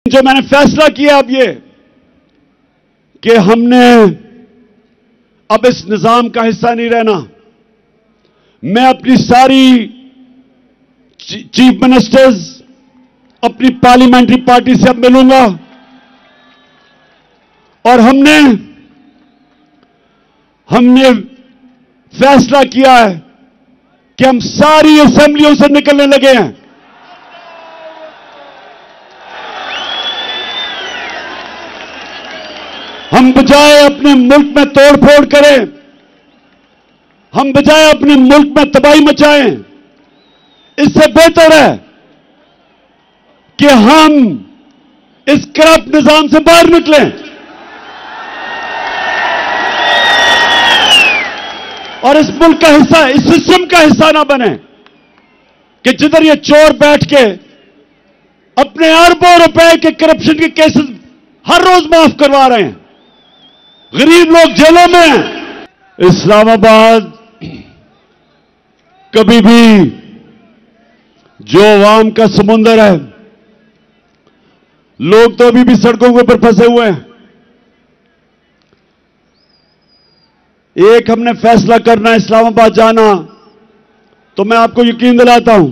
जो मैंने फैसला किया अब ये कि हमने अब इस निजाम का हिस्सा नहीं रहना। मैं अपनी सारी चीफ मिनिस्टर्स अपनी पार्लियामेंट्री पार्टी से अब मिलूंगा और हमने फैसला किया है कि हम सारी असेंबलियों से निकलने लगे हैं। हम बजाय अपने मुल्क में तोड़फोड़ करें, हम बजाय अपने मुल्क में तबाही मचाएं, इससे बेहतर है कि हम इस करप्ट निजाम से बाहर निकलें और इस मुल्क का हिस्सा, इस सिस्टम का हिस्सा ना बने कि जिधर ये चोर बैठ के अपने अरबों रुपए के करप्शन के केसेस हर रोज माफ करवा रहे हैं। गरीब लोग जेलों में हैं। इस्लामाबाद कभी भी जो अवाम का समुंदर है, लोग तो अभी भी सड़कों के ऊपर फंसे हुए हैं। एक हमने फैसला करना है इस्लामाबाद जाना, तो मैं आपको यकीन दिलाता हूं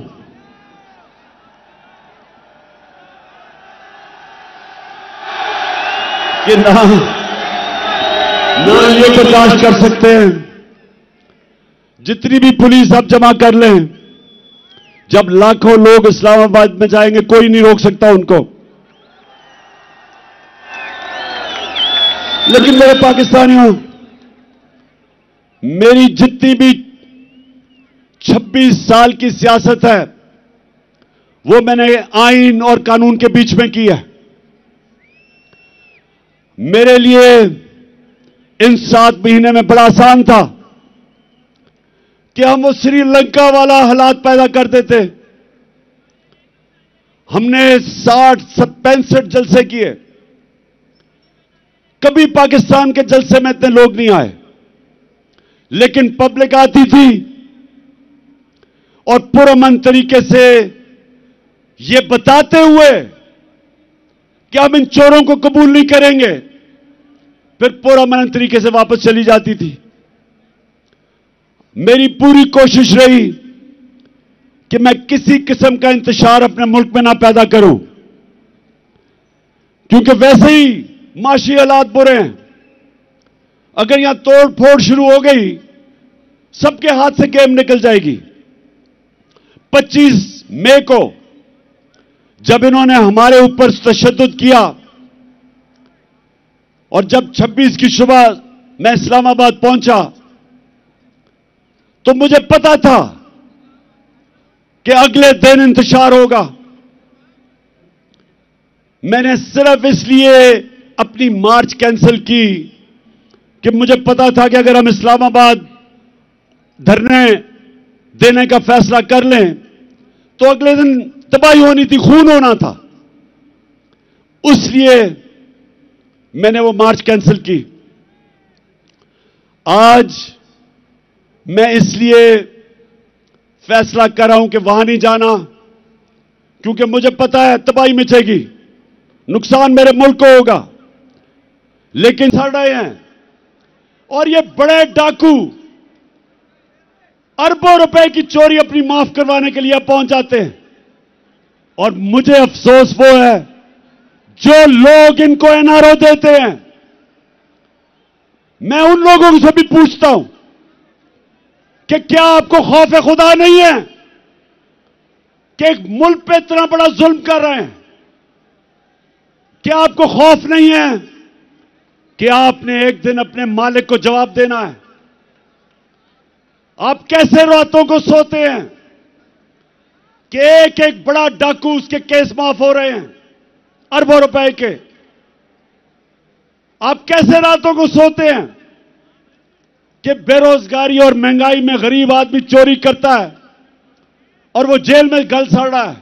कि ना ये बर्दाश्त कर सकते हैं। जितनी भी पुलिस आप जमा कर लें, जब लाखों लोग इस्लामाबाद में जाएंगे कोई नहीं रोक सकता उनको। लेकिन मेरे पाकिस्तानियों, मेरी जितनी भी 26 साल की सियासत है वो मैंने आईन और कानून के बीच में की है। मेरे लिए इन 7 महीने में बड़ा आसान था कि हम वो श्रीलंका वाला हालात पैदा कर देते। हमने 65 जलसे किए, कभी पाकिस्तान के जलसे में इतने लोग नहीं आए, लेकिन पब्लिक आती थी और पुरअमन तरीके से ये बताते हुए कि हम इन चोरों को कबूल नहीं करेंगे, फिर पुरअमन तरीके से वापस चली जाती थी। मेरी पूरी कोशिश रही कि मैं किसी किस्म का इंतशार अपने मुल्क में ना पैदा करूं, क्योंकि वैसे ही माशी हालात बुरे हैं। अगर यहां तोड़ फोड़ शुरू हो गई, सबके हाथ से गेम निकल जाएगी। 25 मई को जब इन्होंने हमारे ऊपर तशद्दुद किया और जब 26 की सुबह मैं इस्लामाबाद पहुंचा, तो मुझे पता था कि अगले दिन इंतशार होगा। मैंने सिर्फ इसलिए अपनी मार्च कैंसिल की कि मुझे पता था कि अगर हम इस्लामाबाद धरने देने का फैसला कर लें तो अगले दिन तबाही होनी थी, खून होना था। इसलिए मैंने वो मार्च कैंसिल की। आज मैं इसलिए फैसला कर रहा हूं कि वहां नहीं जाना, क्योंकि मुझे पता है तबाही मचेगी, नुकसान मेरे मुल्क को होगा। लेकिन सड़ रहे हैं और ये बड़े डाकू अरबों रुपए की चोरी अपनी माफ करवाने के लिए पहुंच जाते हैं। और मुझे अफसोस वो है जो लोग इनको एनआरओ देते हैं। मैं उन लोगों से भी पूछता हूं कि क्या आपको खौफ खुदा नहीं है कि एक मुल्क पे इतना बड़ा जुल्म कर रहे हैं? क्या आपको खौफ नहीं है कि आपने एक दिन अपने मालिक को जवाब देना है? आप कैसे रातों को सोते हैं कि एक एक बड़ा डाकू, उसके केस माफ हो रहे हैं अरबों रुपए के? आप कैसे रातों को सोते हैं कि बेरोजगारी और महंगाई में गरीब आदमी चोरी करता है और वो जेल में गल सड़ रहा है?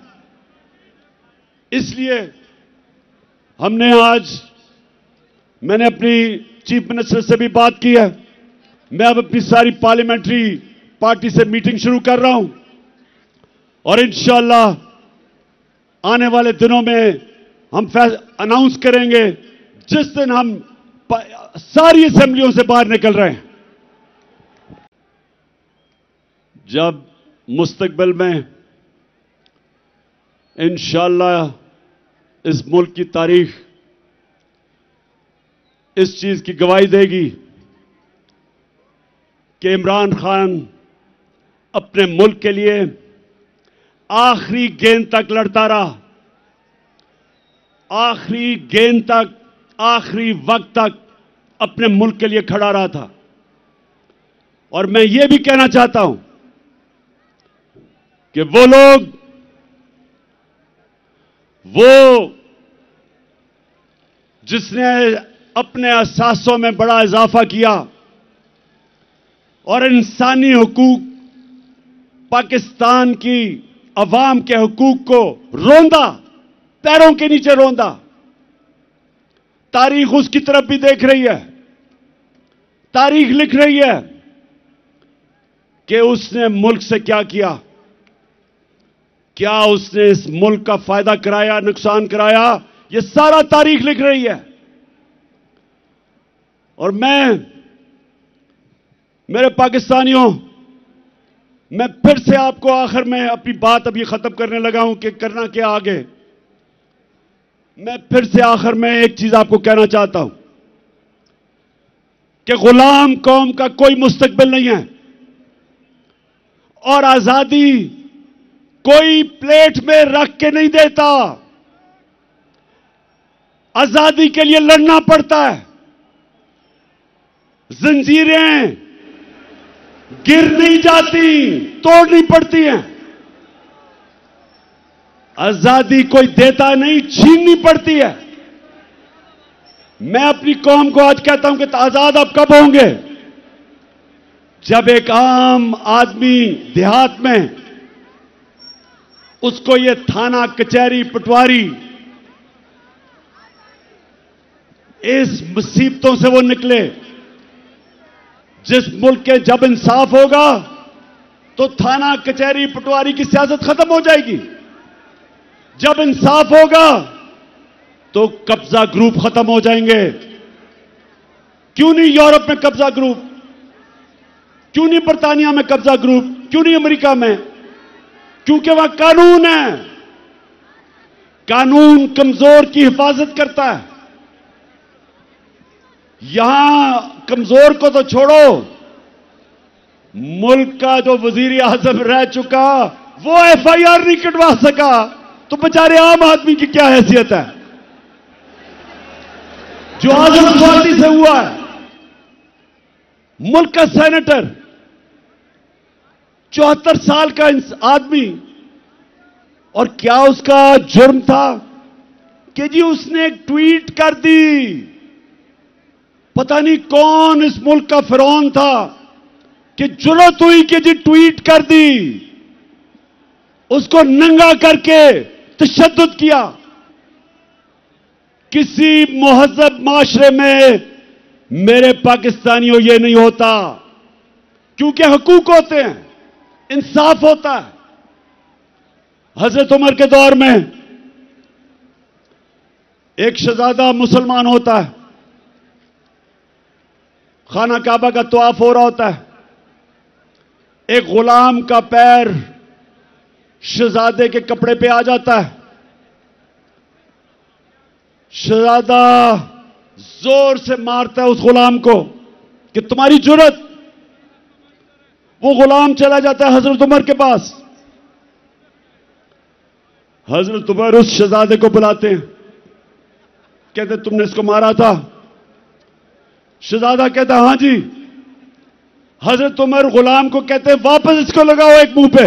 इसलिए मैंने अपनी चीफ मिनिस्टर से भी बात की है। मैं अब अपनी सारी पार्लियामेंट्री पार्टी से मीटिंग शुरू कर रहा हूं और इंशाअल्लाह आने वाले दिनों में हम अनाउंस करेंगे जिस दिन हम सारी असेंबलियों से बाहर निकल रहे हैं। जब मुस्तकबिल में इंशाअल्लाह इस मुल्क की तारीख इस चीज की गवाही देगी कि इमरान खान अपने मुल्क के लिए आखिरी गेंद तक लड़ता रहा, आखिरी गेंद तक, आखिरी वक्त तक अपने मुल्क के लिए खड़ा रहा था। और मैं ये भी कहना चाहता हूं कि वो लोग जिसने अपने अहसासों में बड़ा इजाफा किया और इंसानी हुकूक, पाकिस्तान की अवाम के हुकूक को रोंदा, पैरों के नीचे रोंदा, तारीख उसकी तरफ भी देख रही है, तारीख लिख रही है कि उसने मुल्क से क्या किया, क्या उसने इस मुल्क का फायदा कराया, नुकसान कराया, यह सारा तारीख लिख रही है। और मेरे पाकिस्तानियों, मैं फिर से आपको आखिर में अपनी बात अभी खत्म करने लगा हूं कि करना क्या आगे। मैं फिर से आखिर में एक चीज आपको कहना चाहता हूं कि गुलाम कौम का कोई मुस्तकबिल नहीं है और आजादी कोई प्लेट में रख के नहीं देता। आजादी के लिए लड़ना पड़ता है, जंजीरें गिर नहीं जाती, तोड़नी पड़ती हैं। आजादी कोई देता नहीं, छीननी पड़ती है। मैं अपनी कौम को आज कहता हूं कि आजाद आप कब होंगे? जब एक आम आदमी देहात में उसको ये थाना, कचहरी, पटवारी, इस मुसीबतों से वो निकले। जिस मुल्क के जब इंसाफ होगा तो थाना, कचहरी, पटवारी की सियासत खत्म हो जाएगी। जब इंसाफ होगा तो कब्जा ग्रुप खत्म हो जाएंगे। क्यों नहीं यूरोप में कब्जा ग्रुप? क्यों नहीं बर्तानिया में कब्जा ग्रुप? क्यों नहीं अमेरिका में? क्योंकि वहां कानून है। कानून कमजोर की हिफाजत करता है। यहां कमजोर को तो छोड़ो, मुल्क का जो वजीर आजम रह चुका वो एफआईआर नहीं कटवा सका, तो बेचारे आम आदमी की क्या हैसियत है जो आजम स्वाति से हुआ है? मुल्क का सेनेटर, 74 साल का आदमी, और क्या उसका जुर्म था कि जी उसने एक ट्वीट कर दी। पता नहीं कौन इस मुल्क का फिरौन था कि जुर्रत हुई कि जी ट्वीट कर दी, उसको नंगा करके तशद्दुद किया। किसी मुहज़्ज़ब माशरे में मेरे पाकिस्तानियों ये नहीं होता, क्योंकि हुकूक होते हैं, इंसाफ होता है। हजरत उमर के दौर में एक शहजादा मुसलमान होता है, खाना काबा का तवाफ हो रहा होता है, एक गुलाम का पैर शहजादे के कपड़े पे आ जाता है। शहजादा जोर से मारता है उस गुलाम को कि तुम्हारी जुर्रत। वो गुलाम चला जाता है हजरत उमर के पास। हजरत उमर उस शहजादे को बुलाते हैं, कहते तुमने इसको मारा था? शहजादा कहता हां जी। हजरत उमर गुलाम को कहते वापस इसको लगाओ एक मुंह पे।